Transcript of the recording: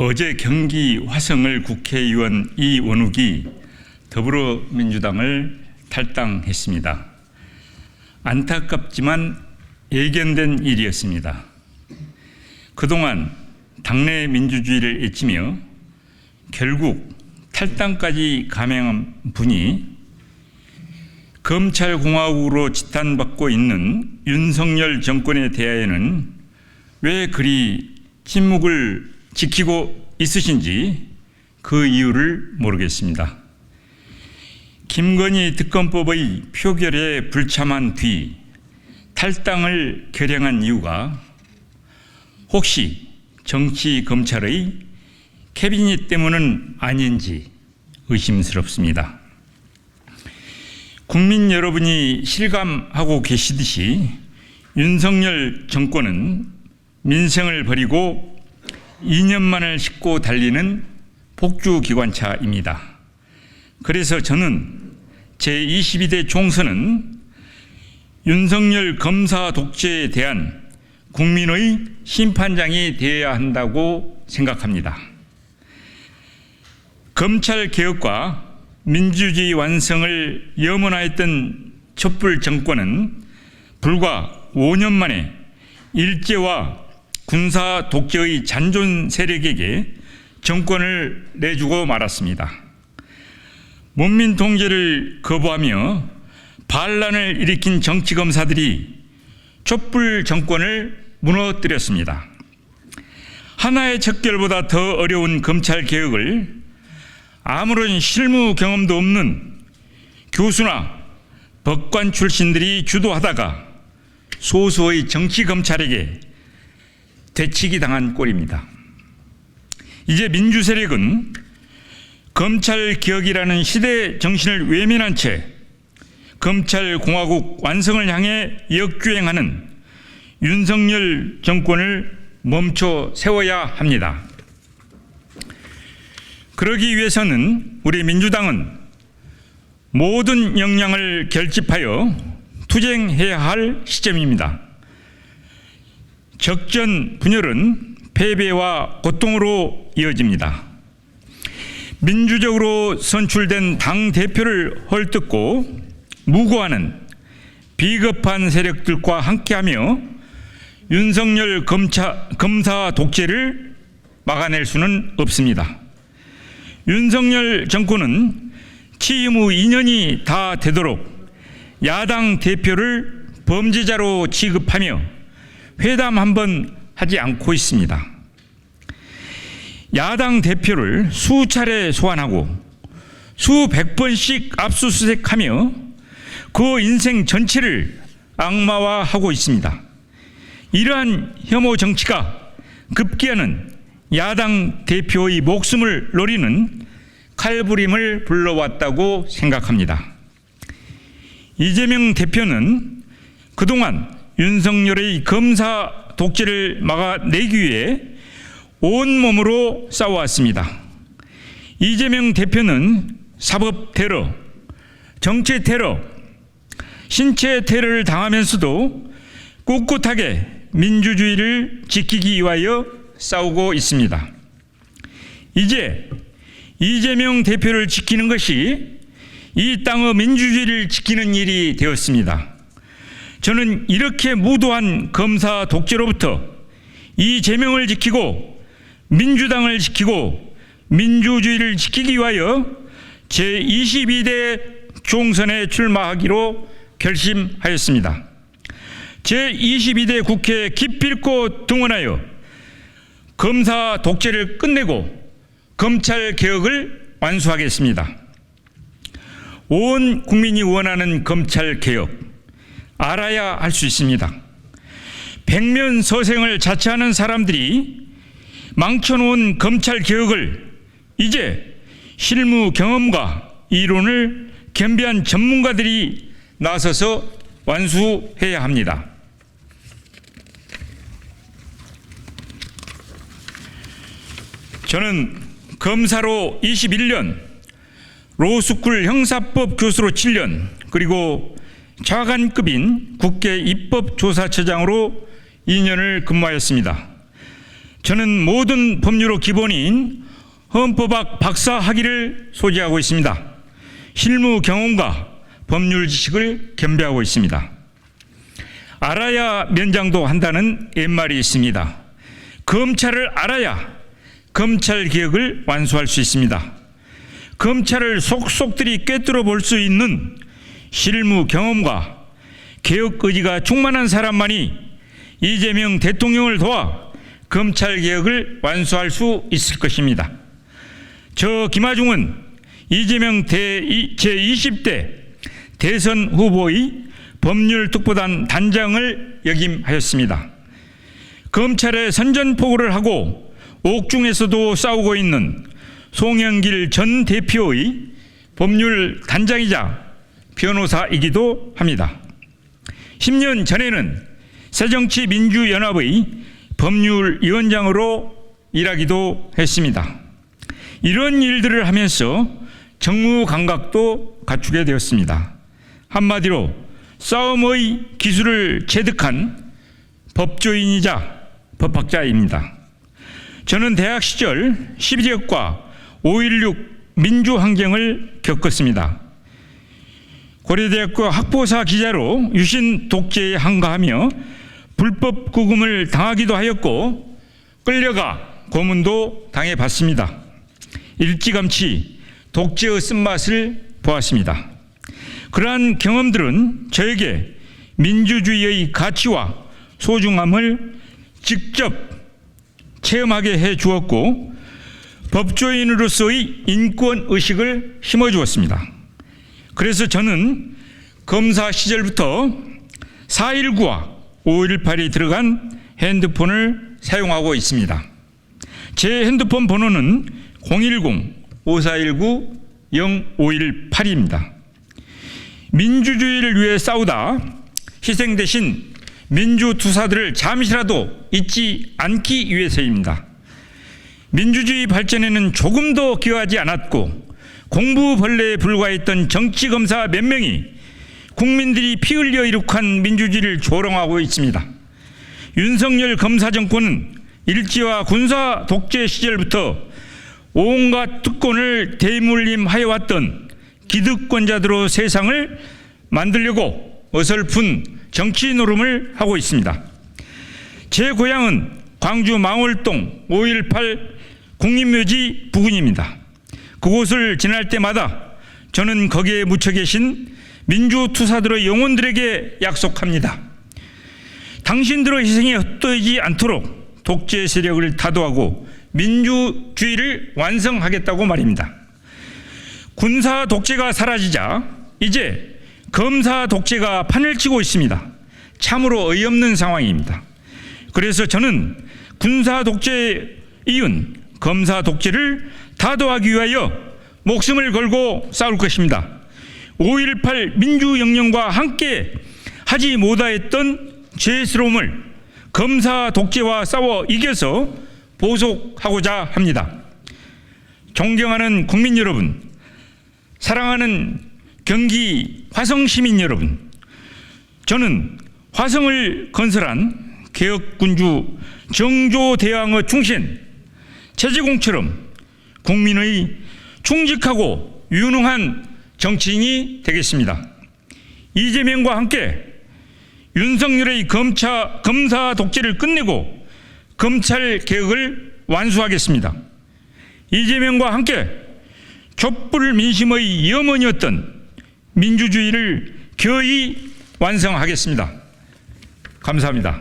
어제 경기 화성을 국회의원 이원욱이 더불어민주당을 탈당했습니다. 안타깝지만 예견된 일이었습니다. 그동안 당내 민주주의를 애치며 결국 탈당까지 감행한 분이 검찰공화국으로 지탄받고 있는 윤석열 정권에 대하여는 왜 그리 침묵을 지키고 있으신지 그 이유를 모르겠습니다. 김건희 특검법의 표결에 불참한 뒤 탈당을 결행한 이유가 혹시 정치 검찰의 캐비닛 때문은 아닌지 의심스럽습니다. 국민 여러분이 실감하고 계시듯이 윤석열 정권은 민생을 버리고 2년만을 싣고 달리는 복주기관차입니다. 그래서 저는 제22대 총선은 윤석열 검사 독재에 대한 국민의 심판장이 되어야 한다고 생각합니다. 검찰 개혁과 민주주의 완성을 염원하였던 촛불 정권은 불과 5년 만에 일제와 군사 독재의 잔존 세력에게 정권을 내주고 말았습니다. 문민 통제를 거부하며 반란을 일으킨 정치검사들이 촛불 정권을 무너뜨렸습니다. 하나의 척결보다 더 어려운 검찰 개혁을 아무런 실무 경험도 없는 교수나 법관 출신들이 주도하다가 소수의 정치검찰에게 되치기 당한 꼴입니다. 이제 민주세력은 검찰개혁이라는 시대 정신을 외면한 채 검찰공화국 완성을 향해 역주행하는 윤석열 정권을 멈춰 세워야 합니다. 그러기 위해서는 우리 민주당은 모든 역량을 결집하여 투쟁해야 할 시점입니다. 적전 분열은 패배와 고통으로 이어집니다. 민주적으로 선출된 당대표를 헐뜯고 무고하는 비겁한 세력들과 함께하며 윤석열 검사 독재를 막아낼 수는 없습니다. 윤석열 정권은 취임 후 2년이 다 되도록 야당 대표를 범죄자로 취급하며 회담 한번 하지 않고 있습니다. 야당 대표를 수차례 소환하고 수백 번씩 압수수색하며 그 인생 전체를 악마화하고 있습니다. 이러한 혐오 정치가 급기야는 야당 대표의 목숨을 노리는 칼부림을 불러왔다고 생각합니다. 이재명 대표는 그동안 윤석열의 검사 독재를 막아내기 위해 온몸으로 싸워왔습니다. 이재명 대표는 사법 테러, 정치 테러, 신체 테러를 당하면서도 꿋꿋하게 민주주의를 지키기 위하여 싸우고 있습니다. 이제 이재명 대표를 지키는 것이 이 땅의 민주주의를 지키는 일이 되었습니다. 저는 이렇게 무도한 검사 독재로부터 이재명을 지키고 민주당을 지키고 민주주의를 지키기 위하여 제22대 총선에 출마하기로 결심하였습니다. 제22대 국회에 기필코 등원하여 검사 독재를 끝내고 검찰 개혁을 완수하겠습니다. 온 국민이 원하는 검찰 개혁 알아야 할 수 있습니다. 백면서생을 자처하는 사람들이 망쳐놓은 검찰 개혁을 이제 실무 경험과 이론을 겸비한 전문가들이 나서서 완수해야 합니다. 저는 검사로 21년, 로스쿨 형사법 교수로 7년, 그리고 차관급인 국회 입법조사처장으로 2년을 근무하였습니다. 저는 모든 법률의 기본인 헌법학 박사 학위를 소지하고 있습니다. 실무 경험과 법률 지식을 겸비하고 있습니다. 알아야 면장도 한다는 옛말이 있습니다. 검찰을 알아야 검찰 개혁을 완수할 수 있습니다. 검찰을 속속들이 꿰뚫어 볼 수 있는 실무 경험과 개혁 의지가 충만한 사람만이 이재명 대통령을 도와 검찰 개혁을 완수할 수 있을 것입니다. 저 김하중은 이재명 제20대 대선 후보의 법률특보단 단장을 역임하였습니다. 검찰에 선전포고를 하고 옥중에서도 싸우고 있는 송영길 전 대표의 법률 단장이자 변호사이기도 합니다. 10년 전에는 새정치민주연합의 법률위원장으로 일하기도 했습니다. 이런 일들을 하면서 정무 감각도 갖추게 되었습니다. 한마디로 싸움의 기술을 체득한 법조인이자 법학자입니다. 저는 대학 시절 12.2과 5.16 민주항쟁을 겪었습니다. 고려대학교 학보사 기자로 유신 독재에 항거하며 불법 구금을 당하기도 하였고 끌려가 고문도 당해봤습니다. 일찌감치 독재의 쓴맛을 보았습니다. 그러한 경험들은 저에게 민주주의의 가치와 소중함을 직접 체험하게 해 주었고 법조인으로서의 인권의식을 심어주었습니다. 그래서 저는 검사 시절부터 4.19와 5.18이 들어간 핸드폰을 사용하고 있습니다. 제 핸드폰 번호는 010-5419-0518입니다. 민주주의를 위해 싸우다 희생되신 민주투사들을 잠시라도 잊지 않기 위해서입니다. 민주주의 발전에는 조금도 기여하지 않았고 공부벌레에 불과했던 정치검사 몇 명이 국민들이 피 흘려 이룩한 민주주의를 조롱하고 있습니다. 윤석열 검사 정권은 일제와 군사 독재 시절부터 온갖 특권을 대물림하여왔던 기득권자들로 세상을 만들려고 어설픈 정치 노름을 하고 있습니다. 제 고향은 광주 망월동 5.18 국립묘지 부근입니다. 그곳을 지날 때마다 저는 거기에 묻혀 계신 민주투사들의 영혼들에게 약속합니다. 당신들의 희생이 헛되지 않도록 독재 세력을 타도하고 민주주의를 완성하겠다고 말입니다. 군사 독재가 사라지자 이제 검사 독재가 판을 치고 있습니다. 참으로 어이없는 상황입니다. 그래서 저는 군사 독재에 이은 검사 독재를 타도하기 위하여 목숨을 걸고 싸울 것입니다. 5.18 민주혁명과 함께 하지 못하였던 죄스러움을 검사 독재와 싸워 이겨서 보속하고자 합니다. 존경하는 국민 여러분, 사랑하는 경기 화성 시민 여러분, 저는 화성을 건설한 개혁군주 정조대왕의 충신 최재공처럼 국민의 충직하고 유능한 정치인이 되겠습니다. 이재명과 함께 윤석열의 검사 독재를 끝내고 검찰 개혁을 완수하겠습니다. 이재명과 함께 촛불 민심의 염원이었던 민주주의를 교히 완성하겠습니다. 감사합니다.